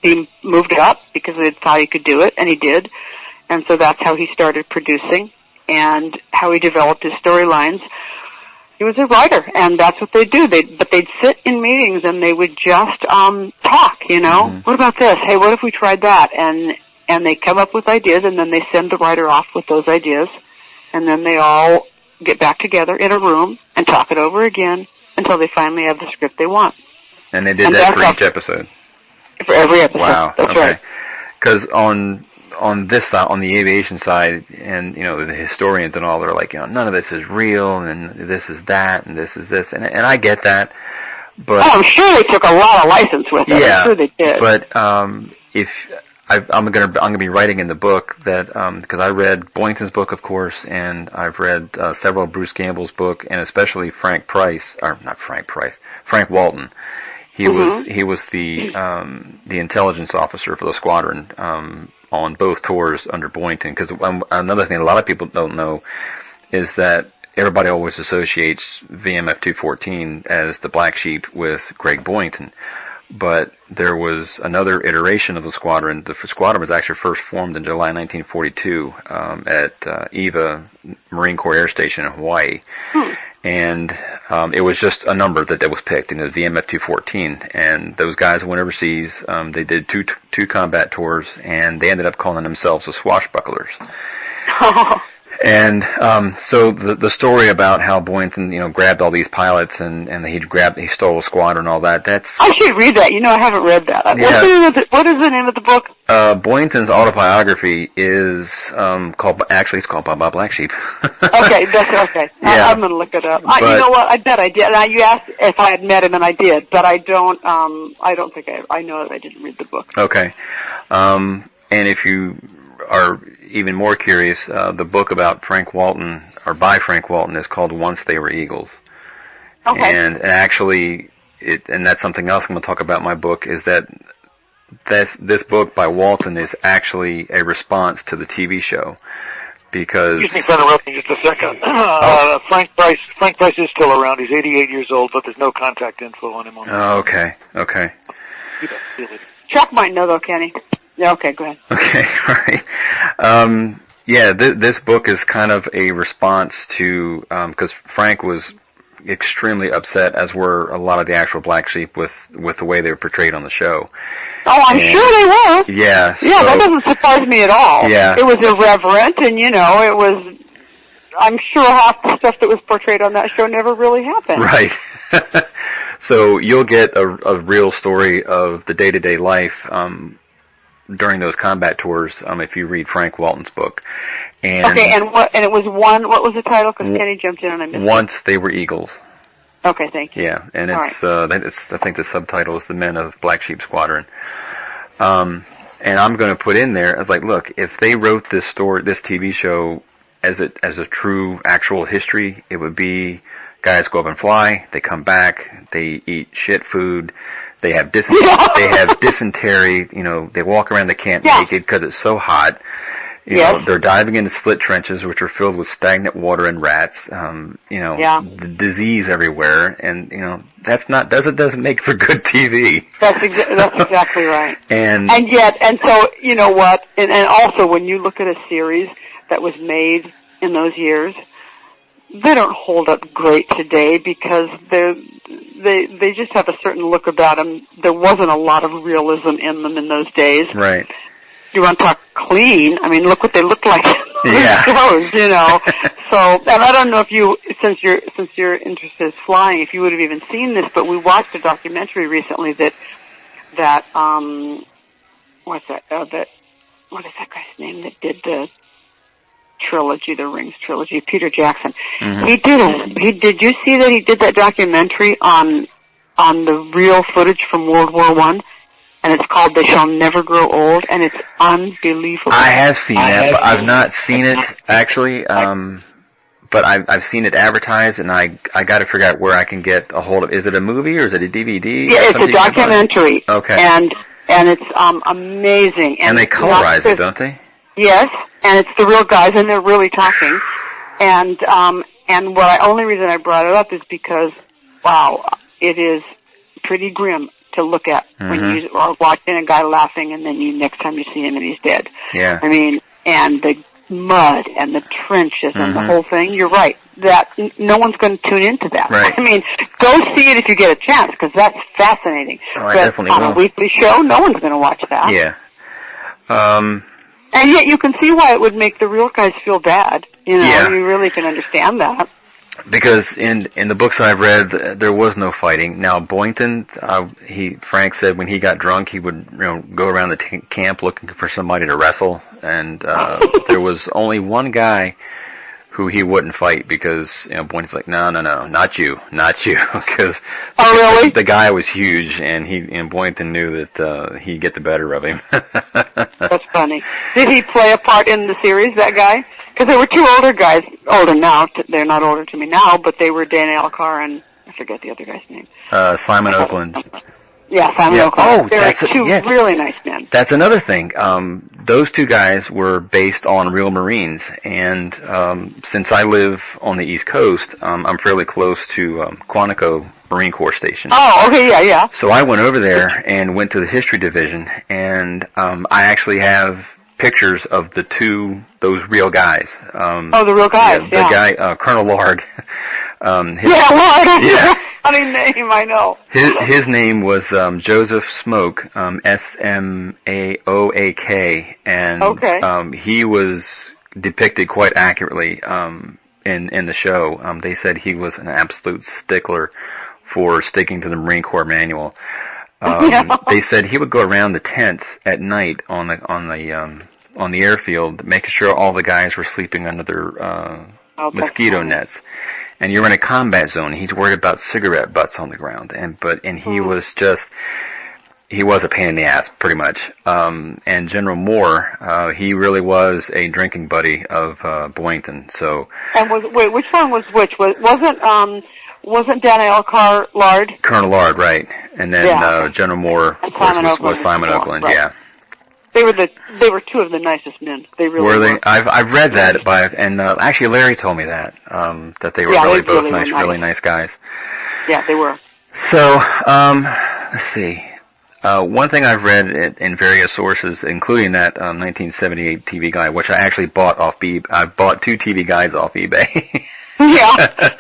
he moved it up because he thought he could do it, and he did. And so that's how he started producing and how he developed his storylines. He was a writer, and that's what they'd do. But they'd sit in meetings and they would just talk, you know. Mm-hmm. What about this? Hey, what if we tried that? And they come up with ideas, and then they send the writer off with those ideas, and then they all get back together in a room and talk it over again until they finally have the script they want. And they did that for each episode? For every episode. Wow. That's okay. right. Because on this side, on the aviation side, and, you know, the historians and all, they're like, you know, none of this is real, and this is that, and this is this, and I get that, but... Oh, I'm sure they took a lot of license with it. Yeah, I'm sure they did. But, if... I'm gonna be writing in the book that, because I read Boynton's book, of course, and I've read, several of Bruce Campbell's book, and especially Frank Walton. He was the intelligence officer for the squadron, on both tours under Boynton. Because another thing a lot of people don't know is that everybody always associates VMF 214 as the black sheep with Greg Boynton. But there was another iteration of the squadron. The squadron was actually first formed in July 1942 at Eva Marine Corps Air Station in Hawaii. And it was just a number that was picked, and it was VMF 214. And those guys went overseas. They did two combat tours, and they ended up calling themselves the Swashbucklers. And so the story about how Boynton, you know, grabbed all these pilots and he stole a squadron and all that, that's... I should read that. You know, I haven't read that. Yeah. What is the name of the book? Boynton's autobiography is it's called Baba Black Sheep. Okay, that's okay. Yeah. I'm going to look it up. You know what? I bet I did. You asked if I had met him, and I did, but I don't think I know that I didn't read the book. Okay. And if you are even more curious, the book about Frank Walton, or by Frank Walton, is called Once They Were Eagles. Okay. And actually, and that's something else I'm going to talk about in my book, is that this book by Walton is actually a response to the TV show. Because... Excuse me for interrupting just a second. Frank Price is still around. He's 88 years old, but there's no contact info on him. Oh, okay. Chuck might know, though, Kenny. Yeah, okay, go ahead. Okay, right. This book is kind of a response to, because Frank was extremely upset, as were a lot of the actual black sheep, with the way they were portrayed on the show. Oh, I'm sure they were. Yeah. Yeah, that doesn't surprise me at all. Yeah. It was irreverent, and, you know, it was... I'm sure half the stuff that was portrayed on that show never really happened. Right. So you'll get a real story of the day-to-day life, during those combat tours, if you read Frank Walton's book. And it was what was the title? Because Kenny jumped in and I missed it. Once They Were Eagles. Okay, thank you. Yeah, and I think the subtitle is The Men of Black Sheep Squadron. And I'm going to put in there, I was like, look, if they wrote this TV show as a true, actual history, it would be guys go up and fly, they come back, they eat shit food, they have dysentery, you know, they walk around the camp naked because it's so hot. You know, they're diving into split trenches, which are filled with stagnant water and rats. The disease everywhere, and you know doesn't make for good TV. That's exactly right. And so you know what? And also when you look at a series that was made in those years, they don't hold up great today because they just have a certain look about them. There wasn't a lot of realism in them in those days. Right. You want to talk clean? I mean, look what they look like. Yeah. Shows, you know. So, and I don't know if you, since your interest is flying, if you would have even seen this, but we watched a documentary recently what is that guy's name that did the trilogy, the Rings trilogy, Peter Jackson. Mm-hmm. Did you see that he did that documentary on the real footage from World War I? And it's called They Shall Never Grow Old, and it's unbelievable. I have seen that, but I've not seen it, actually. But I've seen it advertised, and I got to figure out where I can get a hold of it. Is it a movie, or is it a DVD? Yeah, it's a documentary. Okay. And it's amazing. And they colorize it, don't they? Yes, and it's the real guys, and they're really talking. And only reason I brought it up is because, wow, it is pretty grim to look at when you are watching a guy laughing, and then next time you see him and he's dead. Yeah. I mean, and the mud and the trenches and the whole thing. You're right. That no one's going to tune into that. Right. I mean, go see it if you get a chance, because that's fascinating. Oh, I but definitely on will. a weekly show, no one's going to watch that. Yeah. And yet you can see why it would make the real guys feel bad. You know, Yeah. you really can understand that. Because in the books I've read, there was no fighting. Now Boynton, Frank said when he got drunk, he would go around the camp looking for somebody to wrestle, and there was only one guy who he wouldn't fight because Boynton's like, no, not you, because really? the guy was huge, and Boynton knew that he'd get the better of him. That's funny. Did he play a part in the series, that guy? Because there were two older guys, older now. They're not older to me now, but they were Dan Aykroyd and I forget the other guy's name. Simon Oakland. Yeah, Simon Oakland. Oh, they were two really nice men. That's another thing. Those two guys were based on real Marines, and since I live on the East Coast, I'm fairly close to Quantico Marine Corps Station. Oh, okay, yeah. So I went over there and went to the history division, and I actually have pictures of those real guys. The real guys, The guy, Colonel Larg. Larg. Yeah. Funny name, I know. His name was Joseph Smoke, Smaoak, and he was depicted quite accurately in the show. They said he was an absolute stickler for sticking to the Marine Corps manual. They said he would go around the tents at night on the airfield, making sure all the guys were sleeping under their mosquito nets. And you're in a combat zone. He's worried about cigarette butts on the ground, and he was he was a pain in the ass, pretty much. And General Moore, he really was a drinking buddy of Boynton. So. And which one was which? Wasn't Dan Aykroyd Lard? Colonel Lard, right? And then General Moore, of course, was Simon Oakland. Right. Yeah. They were two of the nicest men. They really were. They? I've read that, and actually Larry told me that they were both nice, really nice guys. Yeah, they were. So let's see. One thing I've read in various sources, including that 1978 TV guide, which I actually bought off eBay. I bought 2 TV guides off eBay. Yeah.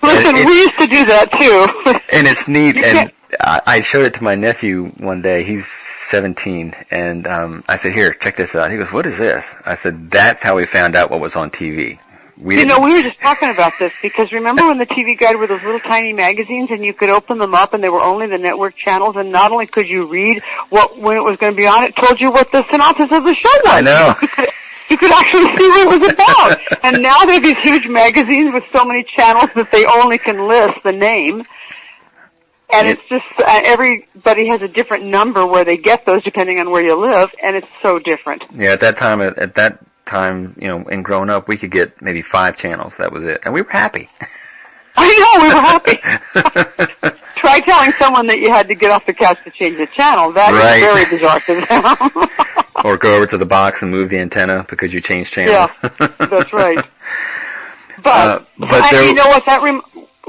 Listen, we used to do that too. And it's neat, and I showed it to my nephew one day. He's 17, and I said, "Here, check this out." He goes, "What is this?" I said, "That's how we found out what was on TV." We were just talking about this, because remember when the TV guide were those little tiny magazines, and you could open them up, and they were only the network channels, and not only could you read when it was going to be on, it told you what the synopsis of the show was. I know. You could actually see what it was about. And now they're these huge magazines with so many channels that they only can list the name. And it's just, everybody has a different number where they get those depending on where you live, and it's so different. Yeah, at that time, in growing up, we could get maybe 5 channels. That was it. And we were happy. I know, we were happy. Try telling someone that you had to get off the couch to change the channel. That is very bizarre to them. Or go over to the box and move the antenna because you changed channels. Yeah, that's right. But you know what?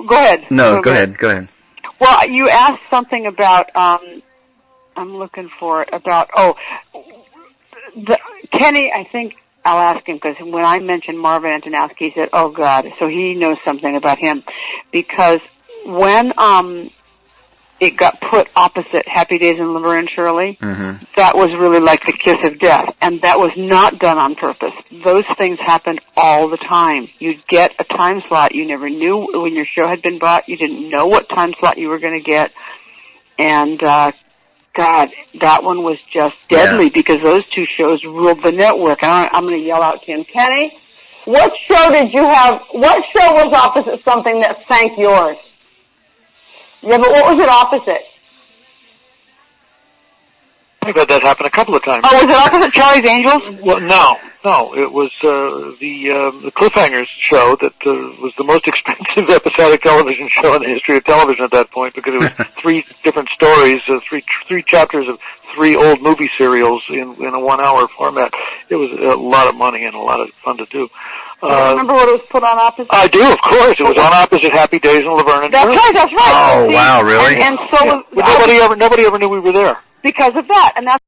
Go ahead. No, go ahead. Well, you asked something about, I'm looking for it, Kenny, I think I'll ask him, because when I mentioned Marvin Antonowski, he said, oh God, so he knows something about him. Because when, it got put opposite Happy Days and Laverne and Shirley, that was really like the kiss of death. And that was not done on purpose. Those things happened all the time. You'd get a time slot. You never knew when your show had been bought. You didn't know what time slot you were going to get. And, God, that one was just deadly because those 2 shows ruled the network. And I'm going to yell out to him, Kenny, what show was opposite something that sank yours? Yeah, but what was it opposite? I've had that happen a couple of times. Oh, was it opposite Charlie's Angels? Well, no. It was the Cliffhangers show that was the most expensive episodic television show in the history of television at that point, because it was 3 different stories, 3 chapters of 3 old movie serials in a 1-hour format. It was a lot of money and a lot of fun to do. Remember what it was put on opposite? I do, of course. It was on opposite Happy Days in Laverne and That's right, that's right. Oh, wow, really? And so nobody ever knew we were there. Because of that, and that's